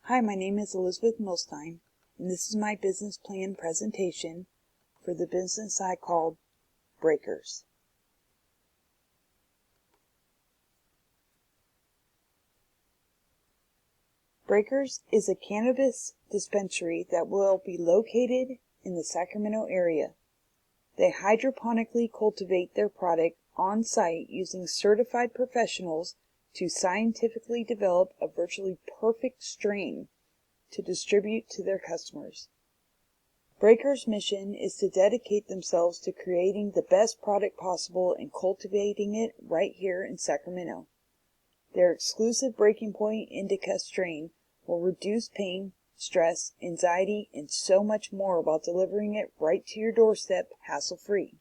Hi, my name is Elizabeth Milstein, and this is my business plan presentation for the business I called Breakers. Breakers is a cannabis dispensary that will be located in the Sacramento area. They hydroponically cultivate their product on site using certified professionals to scientifically develop a virtually perfect strain to distribute to their customers. Breakers' mission is to dedicate themselves to creating the best product possible and cultivating it right here in Sacramento. Their exclusive Breaking Point indica strain will reduce pain, stress, anxiety, and so much more while delivering it right to your doorstep hassle-free.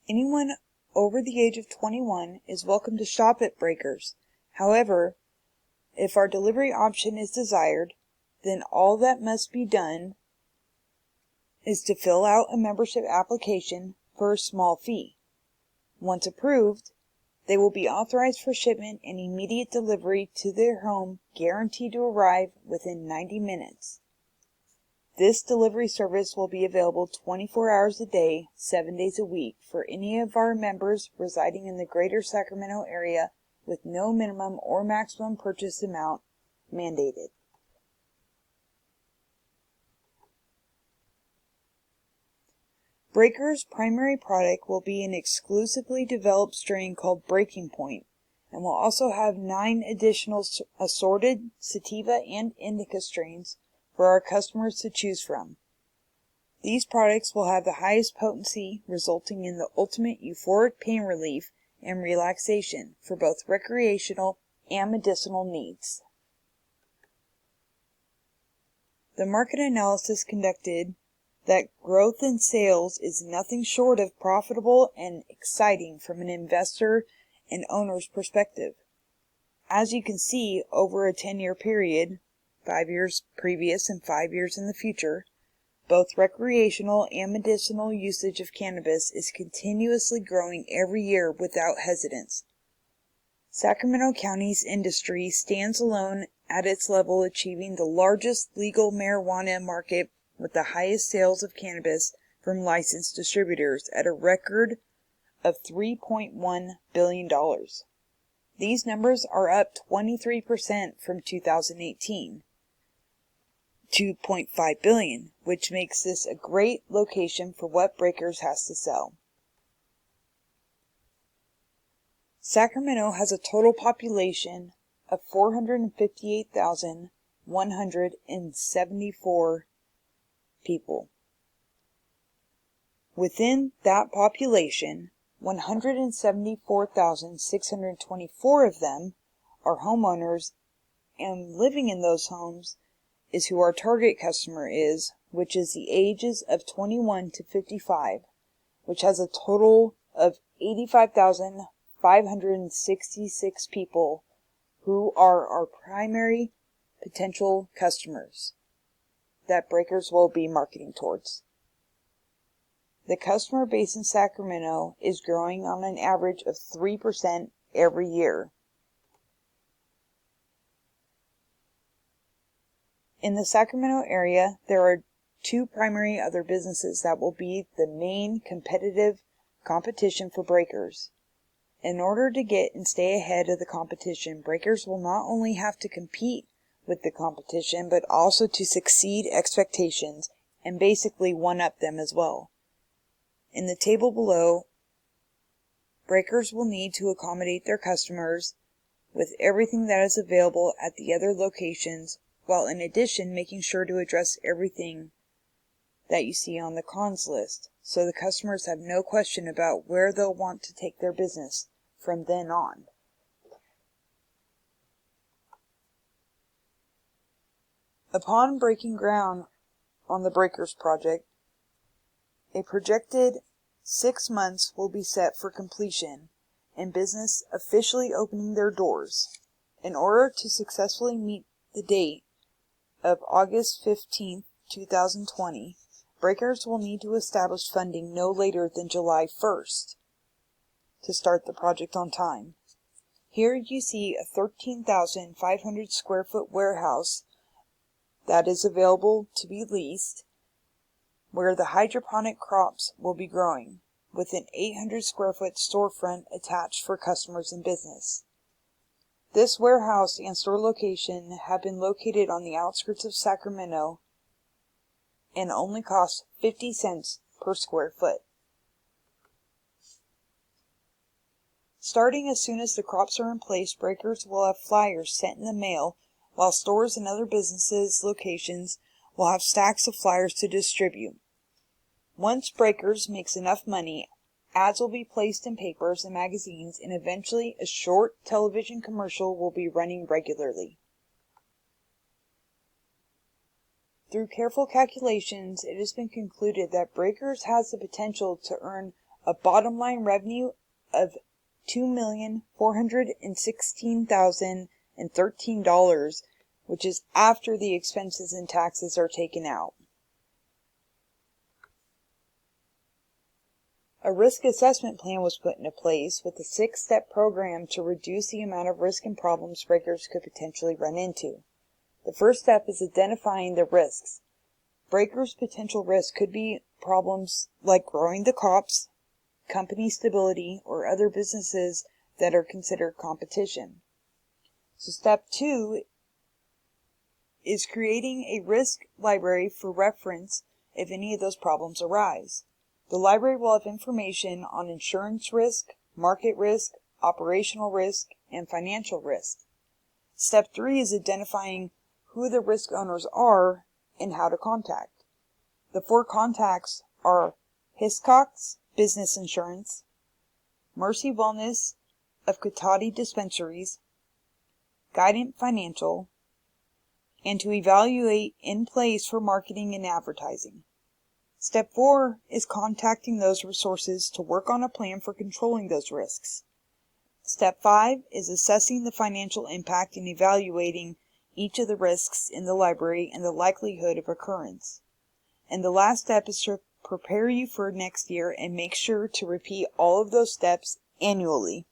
Anyone over the age of 21 is welcome to shop at Breakers. However, if our delivery option is desired, then all that must be done is to fill out a membership application for a small fee. Once approved, they will be authorized for shipment and immediate delivery to their home, guaranteed to arrive within 90 minutes. This delivery service will be available 24 hours a day, 7 days a week for any of our members residing in the greater Sacramento area with no minimum or maximum purchase amount mandated. Breakers' primary product will be an exclusively developed strain called Breaking Point, and will also have 9 additional assorted sativa and indica strains for our customers to choose from. These products will have the highest potency, resulting in the ultimate euphoric pain relief and relaxation for both recreational and medicinal needs. The market analysis conducted that growth in sales is nothing short of profitable and exciting from an investor and owner's perspective. As you can see, over a 10-year period, 5 years previous and 5 years in the future, both recreational and medicinal usage of cannabis is continuously growing every year without hesitance. Sacramento County's industry stands alone at its level, achieving the largest legal marijuana market with the highest sales of cannabis from licensed distributors at a record of $3.1 billion. These numbers are up 23% from 2018, $2.5 billion, which makes this a great location for what Breakers has to sell. Sacramento has a total population of 458,174 people. Within that population, 174,624 of them are homeowners, and living in those homes is who our target customer is, which is the ages of 21 to 55, which has a total of 85,566 people who are our primary potential customers that Breakers will be marketing towards. The customer base in Sacramento is growing on an average of 3% every year. In the Sacramento area, there are 2 primary other businesses that will be the main competitive competition for Breakers. In order to get and stay ahead of the competition, Breakers will not only have to compete with the competition, but also to succeed expectations and basically one-up them as well. In the table below, Breakers will need to accommodate their customers with everything that is available at the other locations, while in addition making sure to address everything that you see on the cons list, so the customers have no question about where they'll want to take their business from then on. Upon breaking ground on the Breakers project, a projected 6 months will be set for completion and business officially opening their doors. In order to successfully meet the date of August 15, 2020, Breakers will need to establish funding no later than July 1st to start the project on time. Here you see a 13,500 square foot warehouse that is available to be leased, where the hydroponic crops will be growing, with an 800 square foot storefront attached for customers and business. This warehouse and store location have been located on the outskirts of Sacramento and only cost 50 cents per square foot. Starting as soon as the crops are in place, breakers will have flyers sent in the mail, while stores and other businesses' locations will have stacks of flyers to distribute. Once Breakers makes enough money, ads will be placed in papers and magazines, and eventually a short television commercial will be running regularly. Through careful calculations, it has been concluded that Breakers has the potential to earn a bottom line revenue of $2,416,013, which is after the expenses and taxes are taken out. A risk assessment plan was put into place with a 6-step program to reduce the amount of risk and problems breakers could potentially run into. The first step is identifying the risks. Breakers' potential risks could be problems like growing the crops, company stability, or other businesses that are considered competition. So step 2 is creating a risk library for reference if any of those problems arise. The library will have information on insurance risk, market risk, operational risk, and financial risk. Step 3 is identifying who the risk owners are and how to contact. The 4 contacts are Hiscox Business Insurance, Mercy Wellness of Cotati Dispensaries, Guidant Financial, and to evaluate in place for marketing and advertising. Step 4 is contacting those resources to work on a plan for controlling those risks. Step 5 is assessing the financial impact and evaluating each of the risks in the library and the likelihood of occurrence. And the last step is to prepare you for next year and make sure to repeat all of those steps annually.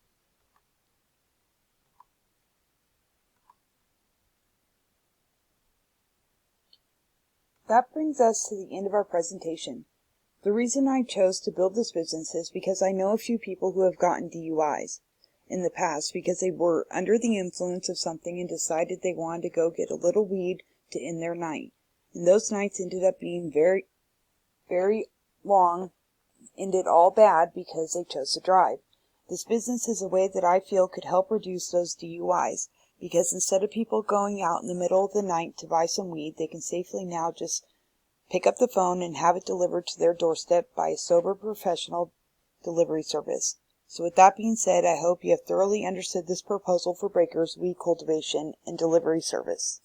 That brings us to the end of our presentation. The reason I chose to build this business is because I know a few people who have gotten DUIs in the past because they were under the influence of something and decided they wanted to go get a little weed to end their night. And those nights ended up being very, very long, ended all bad because they chose to drive. This business is a way that I feel could help reduce those DUIs, because instead of people going out in the middle of the night to buy some weed, they can safely now just pick up the phone and have it delivered to their doorstep by a sober professional delivery service. So with that being said, I hope you have thoroughly understood this proposal for Breakers weed cultivation and delivery service.